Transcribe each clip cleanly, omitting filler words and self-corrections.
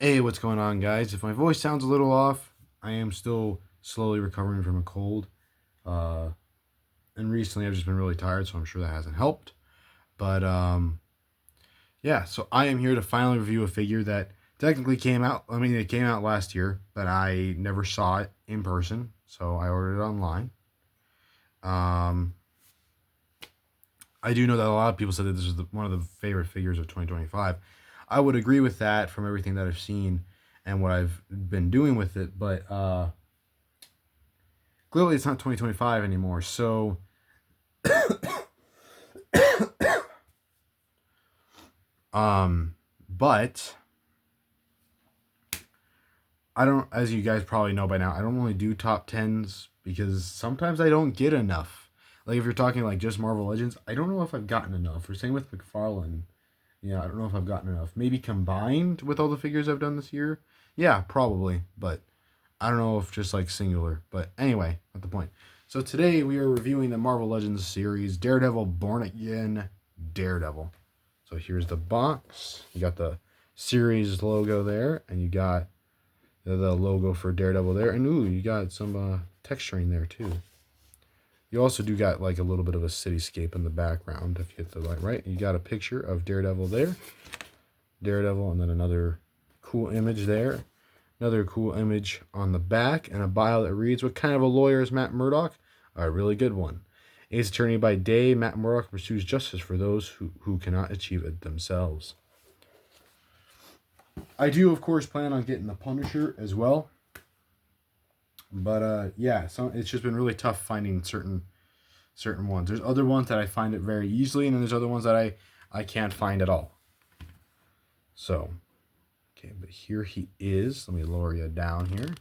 Hey, what's going on, guys? If my voice sounds a little off, I am still slowly recovering from a cold. Uh, and recently I've just been really tired, so I'm sure that hasn't helped. But yeah, so I am here to finally review a figure that technically came out. I mean, it came out last year, but I never saw it in person, so I ordered it online. Um, I do know that a lot of people said that this is one of the favorite figures of 2025. I would agree with that from everything that I've seen and what I've been doing with it, but clearly it's not 2025 anymore. So but I don't, as you guys probably know by now, I don't really do top 10s because sometimes I don't get enough. Like if you're talking like just Marvel Legends, I don't know if I've gotten enough. Or same with McFarlane. Yeah, I don't know if I've gotten enough. Maybe combined with all the figures I've done this year. Yeah, probably. But I don't know if just like singular. But anyway, not the point. So today we are reviewing the Marvel Legends series Daredevil Born Again Daredevil. So here's the box. You got the series logo there, and you got the logo for Daredevil there. And ooh, you got some texturing there too. You also do got like a little bit of a cityscape in the background if you hit the light right. You got a picture of Daredevil there. Daredevil, and then another cool image there. Another cool image on the back, and a bio that reads, "What kind of a lawyer is Matt Murdock? A really good one. Ace attorney by day, Matt Murdock pursues justice for those who cannot achieve it themselves." I do, of course, plan on getting the Punisher as well. But yeah, so it's just been really tough finding certain ones. There's other ones that I find it very easily, and then there's other ones that I can't find at all. So, okay, but here he is. Let me lower you down here.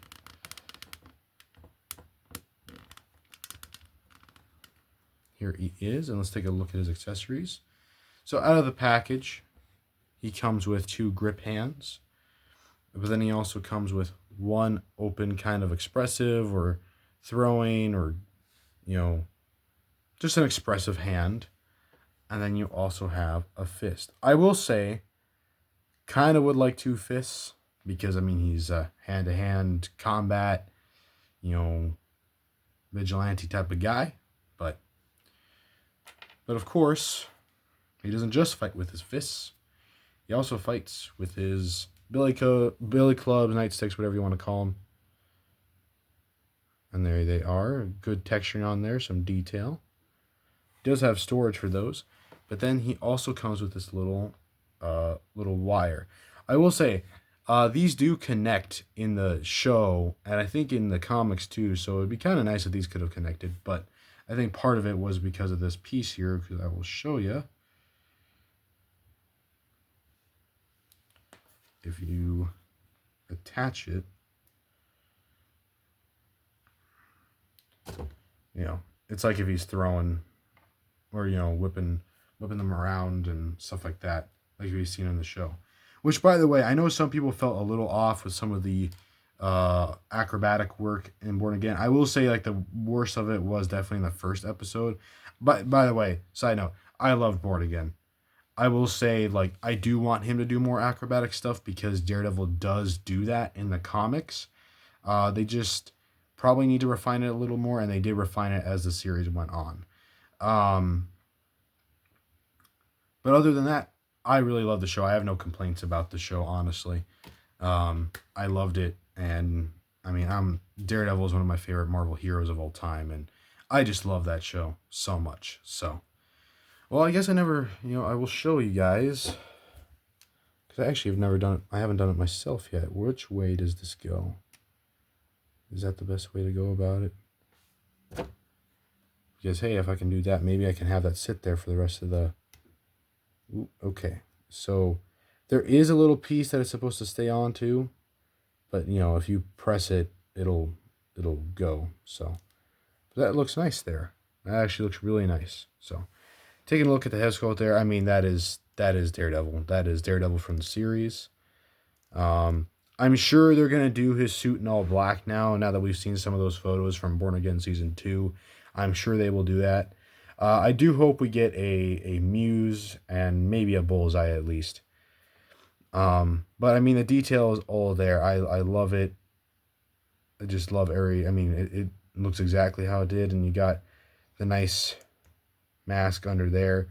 Here he is, and let's take a look at his accessories. So out of the package, he comes with 2 grip hands, but then he also comes with one open kind of expressive or throwing or, just an expressive hand. And then you also have a fist. I will say, kind of would like 2 fists because, I mean, he's a hand-to-hand combat, vigilante type of guy. But of course, he doesn't just fight with his fists. He also fights with his billy clubs, nightsticks, whatever you want to call them. And there they are. Good texturing on there, some detail. He does have storage for those. But then he also comes with this little wire. I will say, these do connect in the show, and I think in the comics too, so it'd be kind of nice if these could have connected, but I think part of it was because of this piece here, because I will show you. If you attach it, it's like if he's throwing or, whipping them around and stuff like that, like we've seen in the show. Which, by the way, I know some people felt a little off with some of the acrobatic work in Born Again. I will say, like, the worst of it was definitely in the first episode. But by the way, side note, I loved Born Again. I will say, like, I do want him to do more acrobatic stuff because Daredevil does do that in the comics. They just probably need to refine it a little more, and they did refine it as the series went on. But other than that, I really love the show. I have no complaints about the show, honestly. I loved it, and I mean, Daredevil is one of my favorite Marvel heroes of all time, and I just love that show so much. So, well, I guess I never, I will show you guys, because I actually have never done it. I haven't done it myself yet. Which way does this go? Is that the best way to go about it? Because, hey, if I can do that, maybe I can have that sit there for the rest of the... Ooh, okay, so there is a little piece that it's supposed to stay on to, but, if you press it, it'll go. So that looks nice there. That actually looks really nice. So taking a look at the head sculpt there, I mean, that is Daredevil. That is Daredevil from the series. I'm sure they're going to do his suit in all black now that we've seen some of those photos from Born Again Season 2. I'm sure they will do that. I do hope we get a Muse and maybe a Bullseye at least. But I mean, the detail is all there. I love it. I just love every. I mean, it looks exactly how it did, and you got the nice mask under there.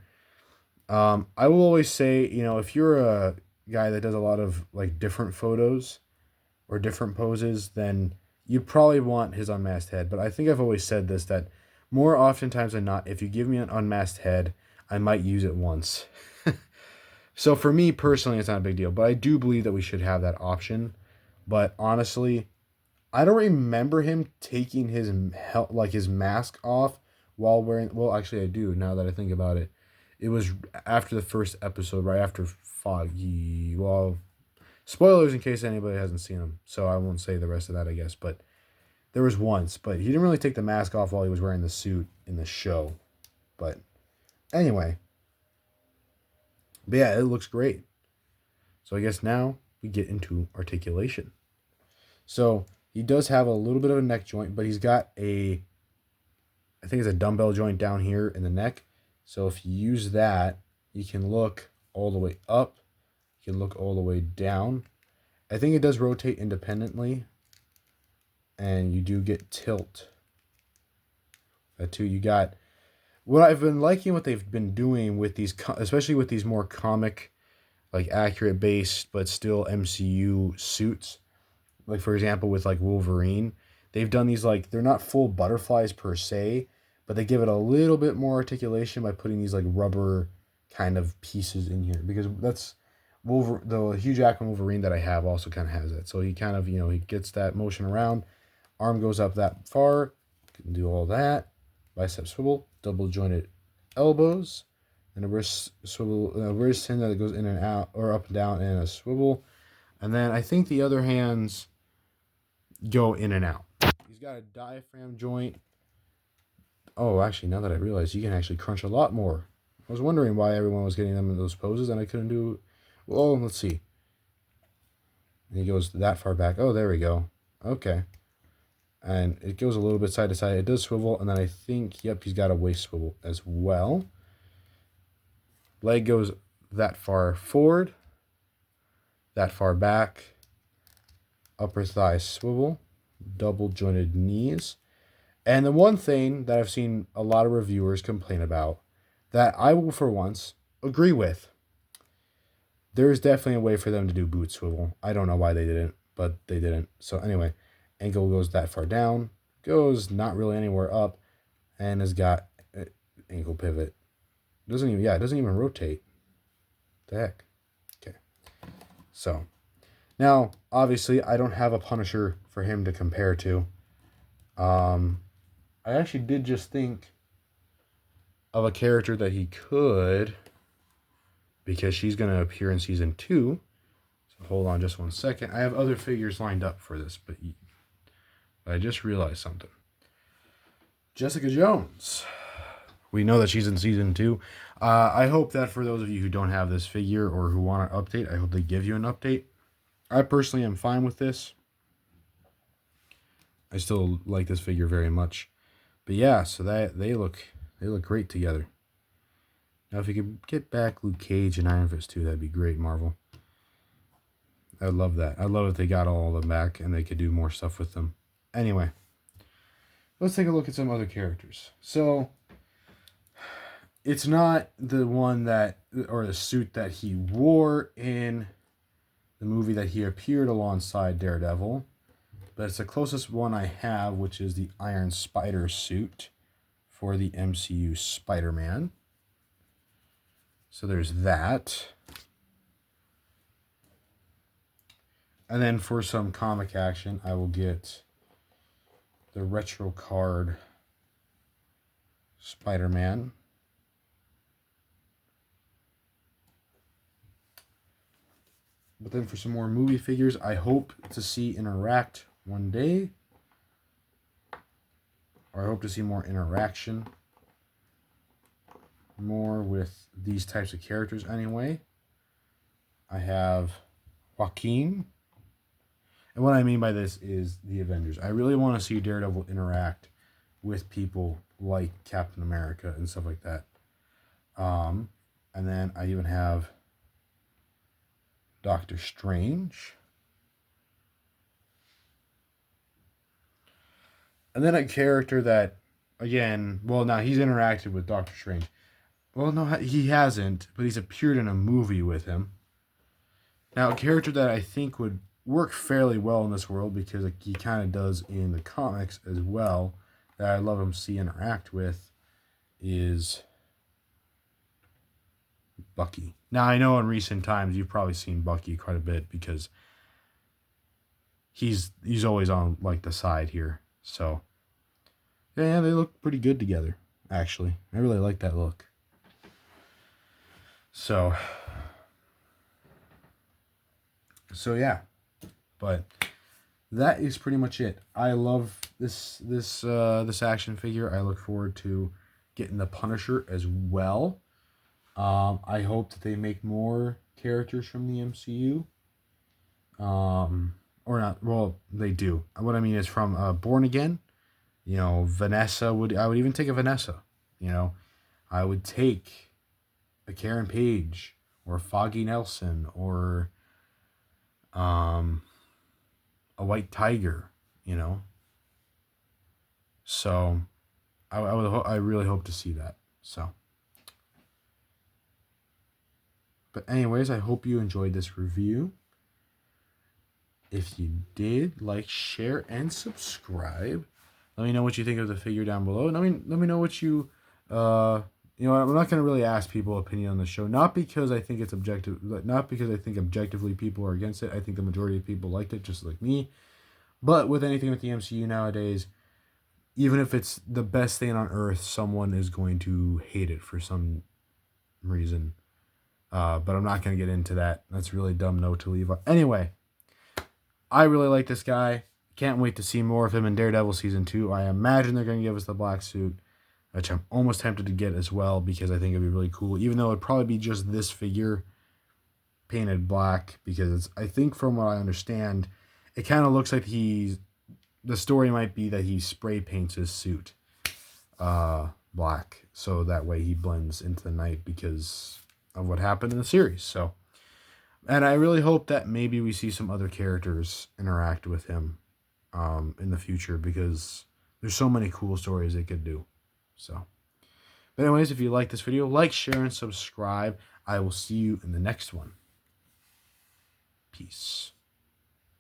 I will always say, if you're a guy that does a lot of like different photos or different poses, then you probably want his unmasked head. But I think I've always said this, that more oftentimes than not, if you give me an unmasked head, I might use it once. So for me personally, it's not a big deal. But I do believe that we should have that option. But honestly, I don't remember him taking his mask off while wearing. Well, actually, I do now that I think about it. It was after the first episode, right after Foggy. Well, spoilers in case anybody hasn't seen them, so I won't say the rest of that, I guess. But there was once, but he didn't really take the mask off while he was wearing the suit in the show. But anyway, but yeah, it looks great. So I guess now we get into articulation. So he does have a little bit of a neck joint, but he's got I think it's a dumbbell joint down here in the neck. So if you use that, you can look all the way up. You can look all the way down. I think it does rotate independently. And you do get tilt. That too. You got what I've been liking what they've been doing with these, especially with these more comic, like accurate based, but still MCU suits. Like for example, with like Wolverine, they've done these like they're not full butterflies per se, but they give it a little bit more articulation by putting these like rubber kind of pieces in here because that's the Hugh Jackman Wolverine that I have also kind of has that. So he kind of he gets that motion around, arm goes up that far, can do all that, bicep swivel, double jointed elbows, and a wrist swivel, a wrist hand that goes in and out or up and down and a swivel, and then I think the other hands go in and out. He's got a diaphragm joint. Oh, actually, now that I realize, you can actually crunch a lot more. I was wondering why everyone was getting them in those poses, and I couldn't do. Well, let's see. And he goes that far back. Oh, there we go. Okay. And it goes a little bit side to side. It does swivel, and then I think, yep, he's got a waist swivel as well. Leg goes that far forward, that far back. Upper thigh swivel, double jointed knees. And the one thing that I've seen a lot of reviewers complain about that I will for once agree with, there is definitely a way for them to do boot swivel. I don't know why they didn't, but they didn't. So anyway, ankle goes that far down, goes not really anywhere up, and has got ankle pivot. It doesn't even rotate. The heck? Okay. So now, obviously, I don't have a Punisher for him to compare to. I actually did just think of a character that he could, because she's going to appear in season 2. So hold on just one second. I have other figures lined up for this, but I just realized something. Jessica Jones. We know that she's in season 2. I hope that for those of you who don't have this figure or who want an update, I hope they give you an update. I personally am fine with this. I still like this figure very much. But yeah, so that they look great together. Now if you could get back Luke Cage and Iron Fist too, that'd be great, Marvel. I love that. I love that they got all of them back and they could do more stuff with them. Anyway, let's take a look at some other characters. So it's not the one that, or the suit that he wore in the movie that he appeared alongside Daredevil, but it's the closest one I have, which is the Iron Spider suit for the MCU Spider-Man. So there's that. And then for some comic action, I will get the retro card Spider-Man. But then for some more movie figures, I hope to see interact one day. Or I hope to see more interaction. More with these types of characters anyway. I have Joaquin. And what I mean by this is the Avengers. I really want to see Daredevil interact with people like Captain America and stuff like that. And then I even have Doctor Strange. And then a character that, again, well, now he's interacted with Doctor Strange. Well, no, he hasn't, but he's appeared in a movie with him. Now, a character that I think would work fairly well in this world because he kind of does in the comics as well, that I'd love him to see interact with, is Bucky. Now, I know in recent times you've probably seen Bucky quite a bit because he's always on like the side here. So, yeah, they look pretty good together, actually. I really like that look. So yeah. But that is pretty much it. I love this action figure. I look forward to getting the Punisher as well. I hope that they make more characters from the MCU. Or not. Well, they do. What I mean is from Born Again. You know, Vanessa I would even take a Vanessa. You know, I would take a Karen Page or a Foggy Nelson or a White Tiger, you know. So I really hope to see that. So, but anyways, I hope you enjoyed this review. If you did, like, share, and subscribe. Let me know what you think of the figure down below. And let me know what you you know, I'm not going to really ask people opinion on the show, not because I think it's objective, not because I think objectively people are against it. I think the majority of people liked it, just like me. But with anything with the MCU nowadays, even if it's the best thing on earth, someone is going to hate it for some reason. But I'm not going to get into that. That's a really dumb note to leave. Anyway, I really like this guy. Can't wait to see more of him in Daredevil Season 2. I imagine they're going to give us the black suit, which I'm almost tempted to get as well because I think it'd be really cool, even though it'd probably be just this figure painted black, because I think from what I understand, it kind of looks like the story might be that he spray paints his suit black, so that way he blends into the night because of what happened in the series. So, and I really hope that maybe we see some other characters interact with him in the future, because there's so many cool stories they could do. So, but anyways, if you like this video, like, share, and subscribe. I will see you in the next one. Peace.